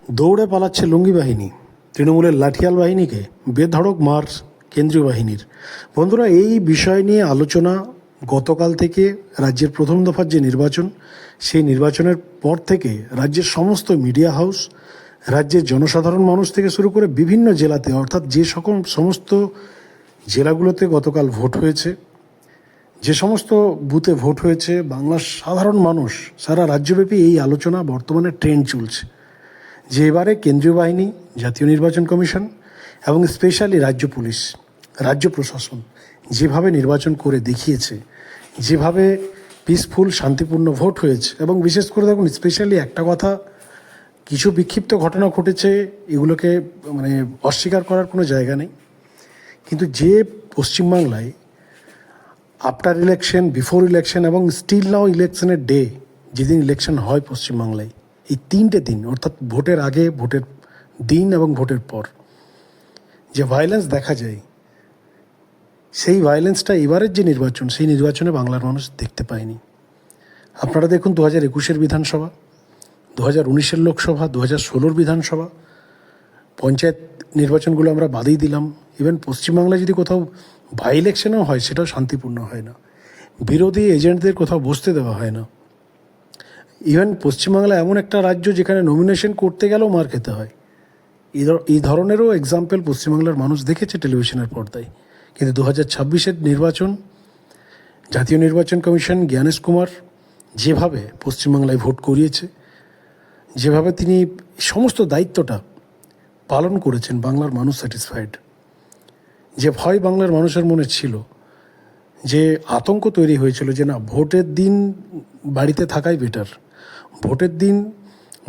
দৌড়ে পালাচ্ছে লুঙ্গি বাহিনী, তৃণমূলের লাঠিয়াল বাহিনীকে বেধড়ক মার কেন্দ্রীয় বাহিনীর। বন্ধুরা, এই বিষয় নিয়ে আলোচনা গতকাল থেকে রাজ্যের প্রথম দফার যে নির্বাচন, সেই নির্বাচনের পর থেকে রাজ্যের সমস্ত মিডিয়া হাউস, রাজ্যের জনসাধারণ মানুষ থেকে শুরু করে বিভিন্ন জেলাতে, অর্থাৎ যে সমস্ত জেলাগুলোতে গতকাল ভোট হয়েছে, যে সমস্ত বুথে ভোট হয়েছে, বাংলার সাধারণ মানুষ সারা রাজ্যব্যাপী এই আলোচনা বর্তমানে ট্রেন্ড চলছে যে এবারে কেন্দ্রীয় বাহিনী, জাতীয় নির্বাচন কমিশন এবং স্পেশালি রাজ্য পুলিশ, রাজ্য প্রশাসন যেভাবে নির্বাচন করে দেখিয়েছে, যেভাবে পিসফুল শান্তিপূর্ণ ভোট হয়েছে, এবং বিশেষ করে দেখুন স্পেশালি একটা কথা, কিছু বিক্ষিপ্ত ঘটনা ঘটেছে, এগুলোকে অস্বীকার করার কোনো জায়গা নেই, কিন্তু যে পশ্চিমবাংলায় আফটার ইলেকশন, বিফোর ইলেকশন এবং স্টিল নাও ইলেকশনের ডে, যেদিন ইলেকশন হয় পশ্চিমবাংলায়, এই 3টে দিন অর্থাৎ ভোটের আগে, ভোটের দিন এবং ভোটের পর যে ভায়োলেন্স দেখা যায়, সেই ভায়োলেন্সটা এবারের যে নির্বাচন, সেই নির্বাচনে বাংলার মানুষ দেখতে পায়নি। আপনারা দেখুন 2021-এর বিধানসভা, 2019-এর লোকসভা, 2016-র বিধানসভা, পঞ্চায়েত নির্বাচনগুলো আমরা বাদেই দিলাম। ইভেন পশ্চিমবাংলায় যদি কোথাও বাই ইলেকশনও হয়, সেটাও শান্তিপূর্ণ হয় না, বিরোধী এজেন্টদের কোথাও বসতে দেওয়া হয় না। ইভেন পশ্চিমবাংলা এমন একটা রাজ্য যেখানে নমিনেশন করতে গেলেও মার খেতে হয়। এই ধরনেরও এক্সাম্পল পশ্চিমবাংলার মানুষ দেখেছে টেলিভিশনের পর্দায়। কিন্তু 2026-এর নির্বাচন, জাতীয় নির্বাচন কমিশন জ্ঞানেশ কুমার যেভাবে পশ্চিমবাংলায় ভোট করিয়েছে, যেভাবে তিনি সমস্ত দায়িত্বটা পালন করেছেন, বাংলার মানুষ স্যাটিসফাইড। যে ভয় বাংলার মানুষের মনে ছিল, যে আতঙ্ক তৈরি হয়েছিল যে না, ভোটের দিন বাড়িতে থাকাই বেটার, ভোটের দিন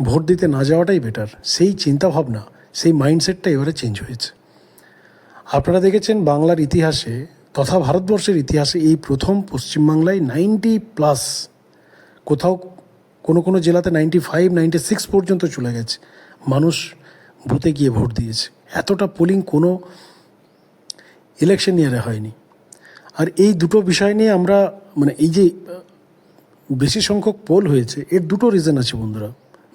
ভোট দিতে না যাওয়াটাই বেটার, সেই চিন্তাভাবনা, সেই মাইন্ডসেটটা এবারে চেঞ্জ হয়েছে। আপনারা দেখেছেন বাংলার ইতিহাসে তথা ভারতবর্ষের ইতিহাসে এই প্রথম পশ্চিমবাংলায় 90+, কোথাও কোনো জেলাতে 95, 96 পর্যন্ত চলে গেছে, মানুষ বুথে গিয়ে ভোট দিয়েছে। এতটা পোলিং কোনো ইলেকশন ইয়ারে হয়নি। আর এই দুটো বিষয় নিয়ে আমরা এই যে বেশি সংখ্যক পোল হয়েছে, এর দুটো রিজন আছে বন্ধুরা।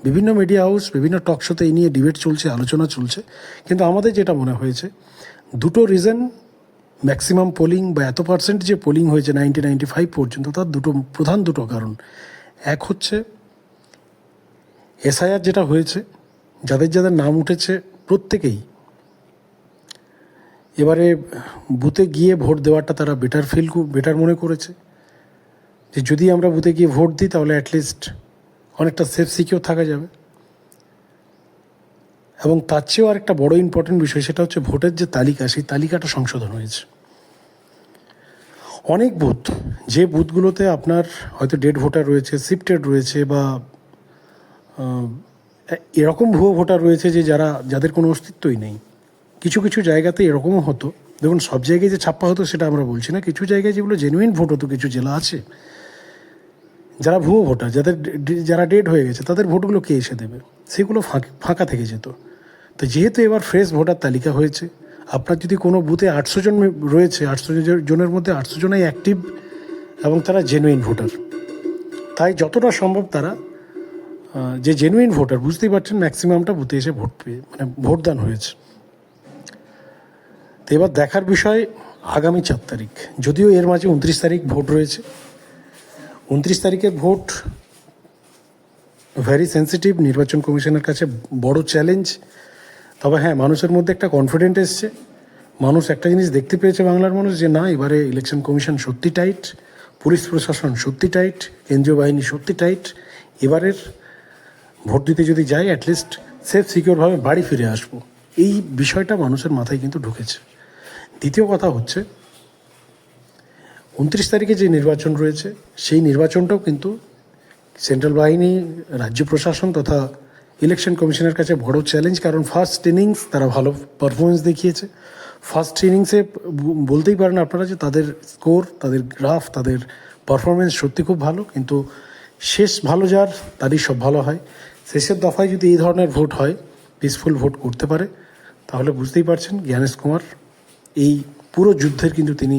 বিভিন্ন মিডিয়া হাউস, বিভিন্ন টক শোতে এই নিয়ে ডিবেট চলছে, আলোচনা চলছে, কিন্তু আমাদের যেটা মনে হয়েছে, দুটো রিজন ম্যাক্সিমাম পোলিং বা এত পার্সেন্ট যে পোলিং হয়েছে 90-95 পর্যন্ত, তার প্রধান দুটো কারণ। এক হচ্ছে এসআইআর যেটা হয়েছে, যাদের নাম উঠেছে প্রত্যেকেই এবারে বুথে গিয়ে ভোট দেওয়াটা তারা বেটার মনে করেছে, যে যদি আমরা বুথে গিয়ে ভোট দিই তাহলে অ্যাটলিস্ট অনেকটা সেফ সিকিউর থাকা যাবে। এবং তার চেয়েও আরেকটা বড় ইম্পর্টেন্ট বিষয়, সেটা হচ্ছে ভোটের যে তালিকা, সেই তালিকাটা সংশোধন হয়েছে। অনেক বুথ, যে বুথগুলোতে আপনার হয়তো ডেড ভোটার রয়েছে, শিফটেড রয়েছে, বা এরকম ভুয়ো ভোটার রয়েছে যে যাদের কোনো অস্তিত্বই নেই। কিছু জায়গাতে এরকমও হতো, দেখুন সব জায়গায় যে ছাপ্পা হতো সেটা আমরা বলছি না, কিছু জায়গায় যেগুলো জেনুইন ভোট হতো, কিছু জেলা আছে যারা ভুয়ো ভোটার, যারা ডেড হয়ে গেছে, তাদের ভোটগুলো কে এসে দেবে, সেগুলো ফাঁকা থেকে যেত। তো যেহেতু এবার ফ্রেশ ভোটার তালিকা হয়েছে, আপনার যদি কোনো বুথে 800 জন রয়েছে, 800 জনের মধ্যে 800 জনই অ্যাক্টিভ এবং তারা জেনুইন ভোটার, তাই যতটা সম্ভব তারা যে জেনুইন ভোটার, বুঝতেই পারছেন ম্যাক্সিমামটা বুথে এসে ভোটদান হয়েছে। তো এবার দেখার বিষয় আগামী 4 তারিখ, যদিও এর মাঝে 29 তারিখ ভোট রয়েছে। 29 তারিখের ভোট ভেরি সেন্সিটিভ, নির্বাচন কমিশনের কাছে বড় চ্যালেঞ্জ। তবে হ্যাঁ, মানুষের মধ্যে একটা কনফিডেন্ট এসছে, মানুষ একটা জিনিস দেখতে পেয়েছে, বাংলার মানুষ, যে না, এবারে ইলেকশন কমিশন সত্যি টাইট, পুলিশ প্রশাসন সত্যি টাইট, কেন্দ্রীয় বাহিনী সত্যি টাইট, এবারের ভোট দিতে যদি যাই অ্যাটলিস্ট সেফ সিকিউরভাবে বাড়ি ফিরে আসবো, এই বিষয়টা মানুষের মাথায় কিন্তু ঢুকেছে। দ্বিতীয় কথা হচ্ছে 29 তারিখে যে নির্বাচন রয়েছে, সেই নির্বাচনটাও কিন্তু সেন্ট্রাল বাহিনী, রাজ্য প্রশাসন তথা ইলেকশন কমিশনের কাছে বড় চ্যালেঞ্জ। কারণ ফার্স্ট ইনিংস তারা ভালো পারফরমেন্স দেখিয়েছে। ফার্স্ট ইনিংসে বলতেই পারেন আপনারা যে তাদের স্কোর, তাদের গ্রাফ, তাদের পারফরমেন্স সত্যি খুব ভালো, কিন্তু শেষ ভালো যার, তারই সব ভালো হয়। শেষের দফায় যদি এই ধরনের ভোট হয়, পিসফুল ভোট করতে পারে, তাহলে বুঝতেই পারছেন জ্ঞানেশ কুমার এই পুরো যুদ্ধের কিন্তু তিনি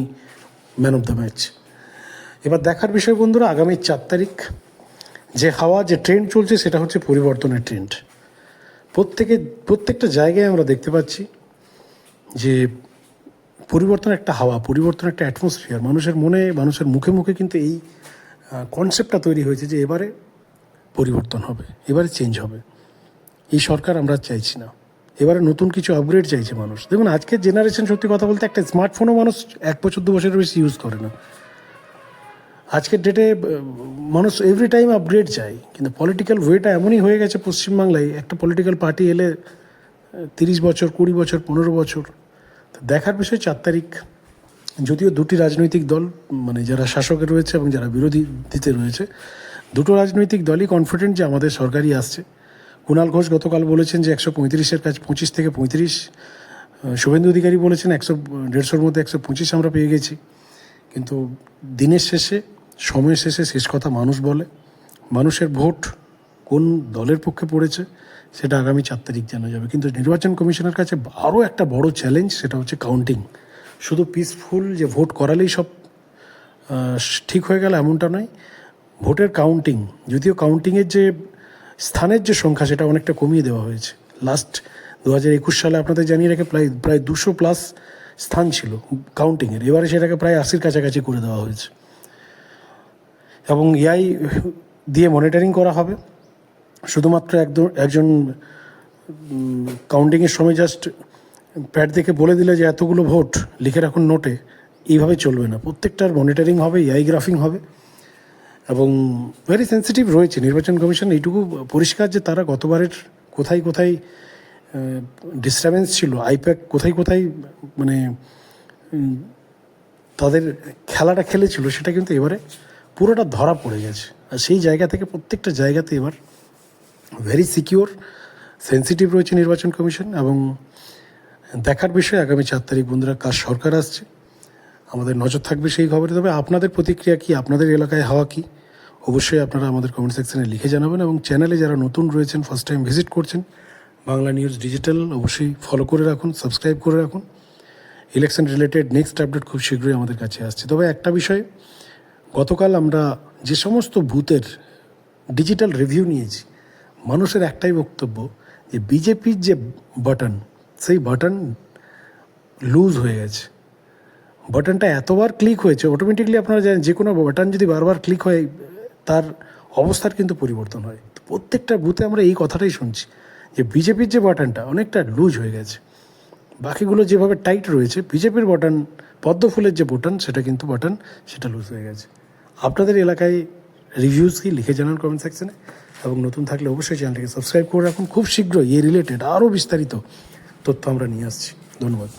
ম্যান অফ দ্য ম্যাচ। এবার দেখার বিষয় বন্ধুরা, আগামী 4 তারিখ যে ট্রেন্ড চলছে, সেটা হচ্ছে পরিবর্তনের ট্রেন্ড। প্রত্যেকটা জায়গায় আমরা দেখতে পাচ্ছি যে পরিবর্তন একটা হাওয়া, পরিবর্তন একটা অ্যাটমসফিয়ার মানুষের মনে, মানুষের মুখে মুখে কিন্তু এই কনসেপ্টটা তৈরি হয়েছে যে এবারে পরিবর্তন হবে, এবারে চেঞ্জ হবে। এই সরকার আমরা চাইছি না, এবারে নতুন কিছু আপগ্রেড চাইছে মানুষ। দেখুন আজকের জেনারেশন, সত্যি কথা বলতে, একটা স্মার্টফোনও মানুষ 1 বছর 2 বছরের বেশি ইউজ করে না। আজকের ডেটে মানুষ এভরি টাইম আপগ্রেড চায়, কিন্তু পলিটিক্যাল ওয়েটা এমনই হয়ে গেছে পশ্চিমবাংলায়, একটা পলিটিক্যাল পার্টি এলে 30 বছর, 20 বছর, 15 বছর। তো দেখার বিষয় 4 তারিখ। যদিও দুটি রাজনৈতিক দল, মানে যারা শাসকে রয়েছে এবং যারা বিরোধীতে রয়েছে, দুটো রাজনৈতিক দলই কনফিডেন্ট যে আমাদের সরকারই আসছে। কুণাল ঘোষ গতকাল বলেছেন যে 135-এর কাছে 25 থেকে 35, শুভেন্দু অধিকারী বলেছেন 100-150-র মধ্যে 125 আমরা পেয়ে গেছি। কিন্তু দিনের শেষে, সময়ের শেষে শেষ কথা মানুষ বলে। মানুষের ভোট কোন দলের পক্ষে পড়েছে সেটা আগামী 4 তারিখ জানা যাবে। কিন্তু নির্বাচন কমিশনের কাছে আরও একটা বড় চ্যালেঞ্জ, সেটা হচ্ছে কাউন্টিং। শুধু পিসফুল যে ভোট করালেই সব ঠিক হয়ে গেল এমনটা নয়, ভোটের কাউন্টিং। যদিও কাউন্টিংয়ের যে স্থানের যে সংখ্যা সেটা অনেকটা কমিয়ে দেওয়া হয়েছে। লাস্ট 2021 সালে আপনাদের জানিয়ে রেখে প্রায় 200+ স্থান ছিল কাউন্টিংয়ের, এবারে সেটাকে প্রায় 80-র কাছাকাছি করে দেওয়া হয়েছে। এবং এআই দিয়ে মনিটরিং করা হবে। শুধুমাত্র একজন কাউন্টিংয়ের সময় জাস্ট প্যাড দেখে বলে দিলে যে এতগুলো ভোট লিখে রাখুন নোটে, এইভাবে চলবে না। প্রত্যেকটার মনিটরিং হবে, এআই গ্রাফিং হবে। এবং ভেরি সেন্সিটিভ রয়েছে নির্বাচন কমিশন, এইটুকু পরিষ্কার যে তারা গতবারের কোথায় কোথায় ডিস্টার্বেন্স ছিল, আইপ্যাক কোথায় কোথায় মানে তাদের খেলাটা খেলেছিল, সেটা কিন্তু এবারে পুরোটা ধরা পড়ে গেছে। আর সেই জায়গা থেকে প্রত্যেকটা জায়গাতে এবার ভেরি সিকিওর, সেন্সিটিভ রয়েছে নির্বাচন কমিশন। এবং দেখার বিষয় আগামী 4 তারিখ বন্ধুরা কার সরকার আসছে, আমাদের নজর থাকবে সেই খবরে। তবে আপনাদের প্রতিক্রিয়া কী, আপনাদের এলাকায় হাওয়া কী, অবশ্যই আপনারা আমাদের কমেন্ট সেকশনে লিখে জানাবেন। এবং চ্যানেলে যারা নতুন রয়েছেন, ফার্স্ট টাইম ভিজিট করছেন, বাংলা নিউজ ডিজিটাল অবশ্যই ফলো করে রাখুন, সাবস্ক্রাইব করে রাখুন। ইলেকশন রিলেটেড নেক্সট আপডেট খুব শীঘ্রই আমাদের কাছে আসছে। তবে একটা বিষয়, গতকাল আমরা যে সমস্ত বুথের ডিজিটাল রিভিউ নিয়েছি, মানুষের একটাই বক্তব্য যে বিজেপির যে বাটন, সেই বাটন লুজ হয়ে গেছে। বাটনটা এতবার ক্লিক হয়েছে, অটোমেটিকলি আপনারা জানেন যে কোনো বাটন যদি বারবার ক্লিক হয় তার অবস্থার কিন্তু পরিবর্তন হয়। তো প্রত্যেকটা বুথে আমরা এই কথাটাই শুনছি যে বিজেপির যে বাটনটা অনেকটা লুজ হয়ে গেছে। বাকিগুলো যেভাবে টাইট রয়েছে, বিজেপির বাটন, পদ্ম ফুলের যে বাটন, সেটা কিন্তু বাটন সেটা লুজ হয়ে গেছে। আপনাদের এলাকায় রিভিউজ কি লিখে জানান কমেন্ট সেকশনে। এবং নতুন থাকলে অবশ্যই চ্যানেলটিকে সাবস্ক্রাইব করে রাখুন। খুব শীঘ্রই এই রিলেটেড আরও বিস্তারিত তথ্য আমরা নিয়ে আসছি। ধন্যবাদ।